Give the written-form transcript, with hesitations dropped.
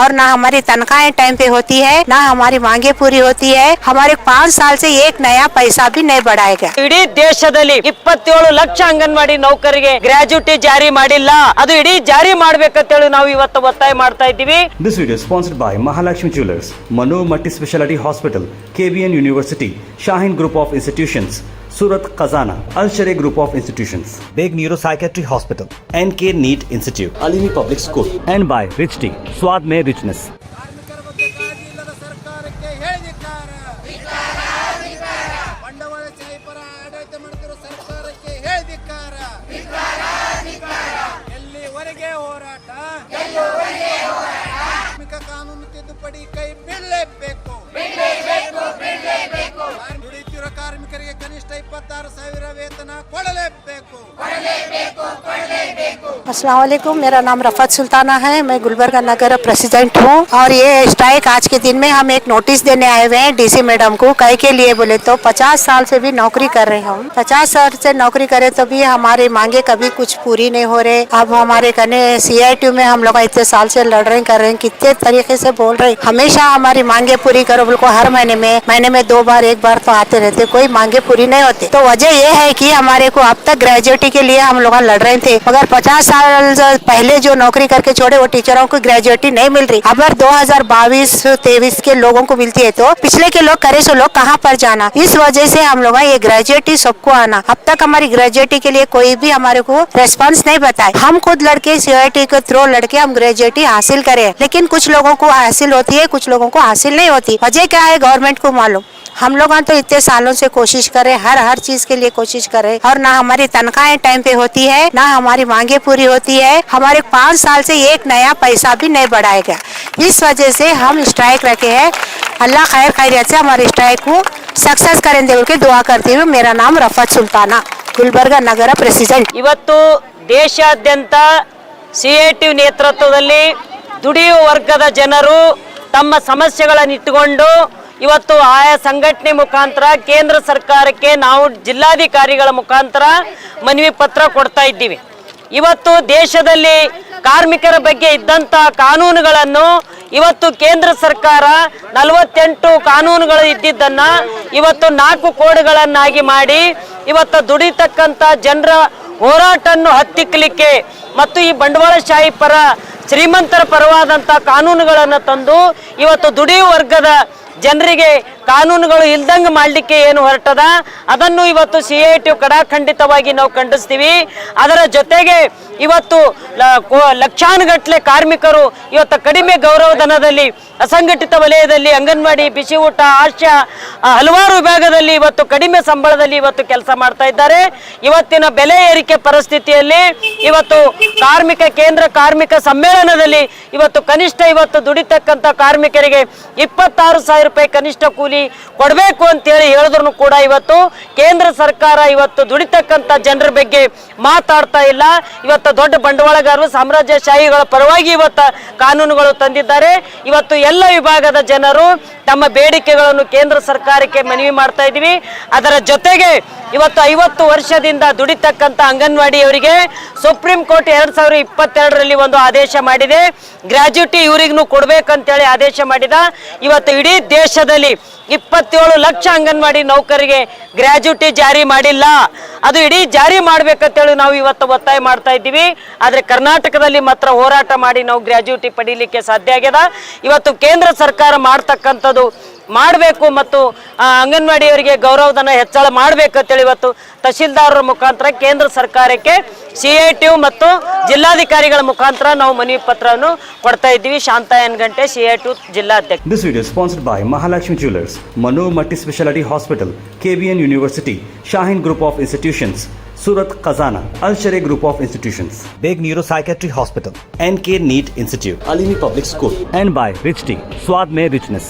और ना हमारी तनख्वाहें टाइम पे होती है, ना हमारी मांगे पूरी होती है। हमारे 5 साल से एक नया पैसा भी नहीं बढ़ाया गया। ಇಡೀ ದೇಶದಲ್ಲಿ 27 ಲಕ್ಷ ಅಂಗನವಾಡಿ ನೌಕರಿಗೆ ಗ್ರಾಜ್ಯುಟಿ ಜಾರಿ ಮಾಡಿಲ್ಲ. ಅದು ಇಡೀ ಜಾರಿ ಮಾಡ್ಬೇಕಂತೇಳಿ ನಾವು ಇವತ್ತು ಒತ್ತಾಯ ಮಾಡ್ತಾ ಇದ್ದೀವಿ. This video is sponsored by Mahalakshmi Jewelers, Mano Multi Speciality Hospital, KBN University, Shaheen Group of Institutions, Surat Khazana, Al Sharia Group of Institutions, Beg Neuropsychiatry Hospital, NK NEET Institute, Alimi Public School, and by Rich Tea, Swad Mein Richness. ಬಂಡವಾಳಶಾಹಿ ಪರ ಆಡಳಿತ ಮಾಡುತ್ತಿರುವ ಸರ್ಕಾರಕ್ಕೆ ಹೇಳಿಧಿಕ್ಕಾರ. ಎಲ್ಲಿವರೆಗೆ ಹೋರಾಟ? ಕಾರ್ಮಿಕ ಕಾನೂನು ತಿದ್ದುಪಡಿ ಕೈ ಬಿಡಲೇಬೇಕು. ದುಡಿಯುತ್ತಿರುವ ಕಾರ್ಮಿಕರಿಗೆ ಕನಿಷ್ಠ 26,000 ವೇತನ ಕೊಡಲೇಬೇಕು. अस्सलाम वालेकुम, मेरा नाम रफत सुल्ताना है। मैं गुलबर्गा नगर प्रेसिडेंट हूँ। और ये स्ट्राइक आज के दिन में हम एक नोटिस देने आए हुए हैं डीसी मैडम को। कई के लिए बोले तो 50 साल से भी नौकरी कर रहे हैं हम। 50 साल से नौकरी करे तो भी हमारे मांगे कभी कुछ पूरी नहीं हो रहे। अब हमारे कने CITU में हम लोग इतने साल से लड़ रहे कर रहे हैं, कितने तरीके से बोल रहे हैं हमेशा हमारी मांगे पूरी करो। बिल्कुल हर महीने में 2 बार 1 बार तो आते रहते, कोई मांगे पूरी नहीं होती। तो वजह ये है कि हमारे को अब तक ग्रेजुएटी के लिए हम लोग लड़ रहे थे, मगर 50 साल पहले जो नौकरी करके छोड़े वो टीचरों को ग्रेजुएटी नहीं मिल रही। अगर 2022-23 के लोगों को मिलती है तो पिछले के लोग करे सो लोग कहाँ पर जाना। इस वजह से हम लोग ये ग्रेजुएटी सबको आना। अब तक हमारी ग्रेजुएटी के लिए कोई भी हमारे को रेस्पॉन्स नहीं बताए। हम खुद लड़के CIT के थ्रू लड़के हम ग्रेजुएटी हासिल करे, लेकिन कुछ लोगों को हासिल होती है, कुछ लोगों को हासिल नहीं होती। वजह क्या है गवर्नमेंट को मालूम। हम लोग तो इतने सालों से कोशिश कर रहे, हर चीज के लिए कोशिश कर रहे, और ना हमारी तनख्वाहें टाइम पे होती है, ना हमारी मांगे पूरी होती है। हमारे 5 साल से एक नया पैसा भी नहीं बढ़ाया गया। इस वजह से हम स्ट्राइक रखे हैं। अल्लाह खैरियत से हमारे स्ट्राइक को सक्सेस करेंगे बोल के दुआ करती हूँ। मेरा नाम रफत सुल्ताना, गुलबर्गा नगर प्रेसिडेंट। ಇವತ್ತು ದೇಶಾದ್ಯಂತ CITU ನೇತೃತ್ವದಲ್ಲಿ ದುಡಿಯುವ ವರ್ಗದ ಜನರು ತಮ್ಮ ಸಮಸ್ಯೆಗಳನ್ನು ಇಟ್ಟುಕೊಂಡು ಇವತ್ತು ಆಯಾ ಸಂಘಟನೆ ಮುಖಾಂತರ ಕೇಂದ್ರ ಸರ್ಕಾರಕ್ಕೆ ನಾವು ಜಿಲ್ಲಾಧಿಕಾರಿಗಳ ಮುಖಾಂತರ ಮನವಿ ಪತ್ರ ಕೊಡ್ತಾ ಇದ್ದೀವಿ. ಇವತ್ತು ದೇಶದಲ್ಲಿ ಕಾರ್ಮಿಕರ ಬಗ್ಗೆ ಇದ್ದಂತ ಕಾನೂನುಗಳನ್ನು ಇವತ್ತು ಕೇಂದ್ರ ಸರ್ಕಾರ 48 ಕಾನೂನುಗಳು ಇದ್ದಿದ್ದನ್ನ ಇವತ್ತು 4 ಕೋಡ್ಗಳನ್ನಾಗಿ ಮಾಡಿ ಇವತ್ತು ದುಡಿತಕ್ಕಂತ ಜನರ ಹೋರಾಟವನ್ನು ಹತ್ತಿಕ್ಕಲಿಕ್ಕೆ ಮತ್ತು ಈ ಬಂಡವಾಳಶಾಹಿ ಪರ ಶ್ರೀಮಂತರ ಪರವಾದಂತ ಕಾನೂನುಗಳನ್ನು ತಂದು ಇವತ್ತು ದುಡಿಯುವ ವರ್ಗದ ಜನರಿಗೆ ಕಾನೂನುಗಳು ಇಲ್ದಂಗೆ ಮಾಡಲಿಕ್ಕೆ ಏನು ಹೊರಟದ ಅದನ್ನು ಇವತ್ತು CITU ಕಡಾಖಂಡಿತವಾಗಿ ನಾವು ಖಂಡಿಸ್ತೀವಿ. ಅದರ ಜೊತೆಗೆ ಇವತ್ತು ಲಕ್ಷಾನುಗಟ್ಟಲೆ ಕಾರ್ಮಿಕರು ಇವತ್ತು ಕಡಿಮೆ ಗೌರವಧನದಲ್ಲಿ ಅಸಂಘಟಿತ ವಲಯದಲ್ಲಿ ಅಂಗನವಾಡಿ, ಬಿಸಿ ಊಟ, ಆಶಾ ಹಲವಾರು ವಿಭಾಗದಲ್ಲಿ ಇವತ್ತು ಕಡಿಮೆ ಸಂಬಳದಲ್ಲಿ ಇವತ್ತು ಕೆಲಸ ಮಾಡ್ತಾ ಇದ್ದಾರೆ. ಇವತ್ತಿನ ಬೆಲೆ ಏರಿಕೆ ಪರಿಸ್ಥಿತಿಯಲ್ಲಿ ಇವತ್ತು ಕೇಂದ್ರ ಕಾರ್ಮಿಕ ಸಮ್ಮೇಳನದಲ್ಲಿ ಇವತ್ತು ಕನಿಷ್ಠ ಇವತ್ತು ದುಡಿತಕ್ಕಂಥ ಕಾರ್ಮಿಕರಿಗೆ 26,000 ರೂಪಾಯಿ ಕನಿಷ್ಠ ಕೂಲಿ ಕೊಡಬೇಕು ಅಂತೇಳಿ ಹೇಳಿದ್ರು ಕೂಡ ಇವತ್ತು ಕೇಂದ್ರ ಸರ್ಕಾರ ಇವತ್ತು ದುಡಿತಕ್ಕಂಥ ಜನರ ಬಗ್ಗೆ ಮಾತಾಡ್ತಾ ಇಲ್ಲ. ಇವತ್ತು ದೊಡ್ಡ ಬಂಡವಾಳಗಾರರು ಸಾಮ್ರಾಜ್ಯಶಾಹಿಗಳ ಪರವಾಗಿ ಇವತ್ತು ಕಾನೂನುಗಳು ತಂದಿದ್ದಾರೆ. ಇವತ್ತು ಎಲ್ಲ ವಿಭಾಗದ ಜನರು ತಮ್ಮ ಬೇಡಿಕೆಗಳನ್ನು ಕೇಂದ್ರ ಸರ್ಕಾರಕ್ಕೆ ಮನವಿ ಮಾಡ್ತಾ ಇದ್ದೀವಿ. ಅದರ ಜೊತೆಗೆ ಇವತ್ತು 50 ವರ್ಷದಿಂದ ದುಡಿತಕ್ಕಂಥ ಅಂಗನವಾಡಿಯವರಿಗೆ ಸುಪ್ರೀಂ ಕೋರ್ಟ್ 2022ರಲ್ಲಿ ಒಂದು ಆದೇಶ ಮಾಡಿದೆ. ಗ್ರಾಜ್ಯುಟಿ ಇವರಿಗೂ ಕೊಡ್ಬೇಕಂತೇಳಿ ಆದೇಶ ಮಾಡಿದ. ಇವತ್ತು ಇಡೀ ದೇಶದಲ್ಲಿ 27 ಲಕ್ಷ ಅಂಗನವಾಡಿ ನೌಕರಿಗೆ ಗ್ರಾಜ್ಯುಟಿ ಜಾರಿ ಮಾಡಿಲ್ಲ. ಅದು ಇಡೀ ಜಾರಿ ಮಾಡ್ಬೇಕಂತೇಳಿ ನಾವು ಇವತ್ತು ಒತ್ತಾಯ ಮಾಡ್ತಾ ಇದ್ದೀವಿ. ಆದರೆ ಕರ್ನಾಟಕದಲ್ಲಿ ಮಾತ್ರ ಹೋರಾಟ ಮಾಡಿ ನಾವು ಗ್ರಾಜ್ಯುಟಿ ಪಡೀಲಿಕ್ಕೆ ಸಾಧ್ಯ ಆಗ್ಯದ. ಇವತ್ತು ಕೇಂದ್ರ ಸರ್ಕಾರ ಮಾಡ್ತಕ್ಕಂಥದ್ದು ಮಾಡಬೇಕು ಮತ್ತು ಅಂಗನವಾಡಿಯವರಿಗೆ ಗೌರವಧನ ಹೆಚ್ಚಳ ಮಾಡಬೇಕಂತೇಳಿ ಇವತ್ತು ತಹಶೀಲ್ದಾರರ ಮುಖಾಂತರ ಕೇಂದ್ರ ಸರ್ಕಾರಕ್ಕೆ CITU ಮತ್ತು ಜಿಲ್ಲಾಧಿಕಾರಿಗಳ ಮುಖಾಂತರ ನಾವು ಮನವಿ ಪತ್ರವನ್ನು ಕೊಡ್ತಾ ಇದ್ದೀವಿ. ಶಾಂತ ಎನ್ಗಂಟೆ, CITU ಜಿಲ್ಲಾಧ್ಯಕ್ಷ. This video is sponsored by Mahalakshmi Jewelers, Mano Multi Speciality Hospital, KBN University, Shaheen Group of Institutions, Surat Khazana, Al Sharia Group of Institutions, Beg Neuropsychiatry Hospital, NK NEET Institute, Alimi Public School, and by Rich Tea, Swad Mein Richness.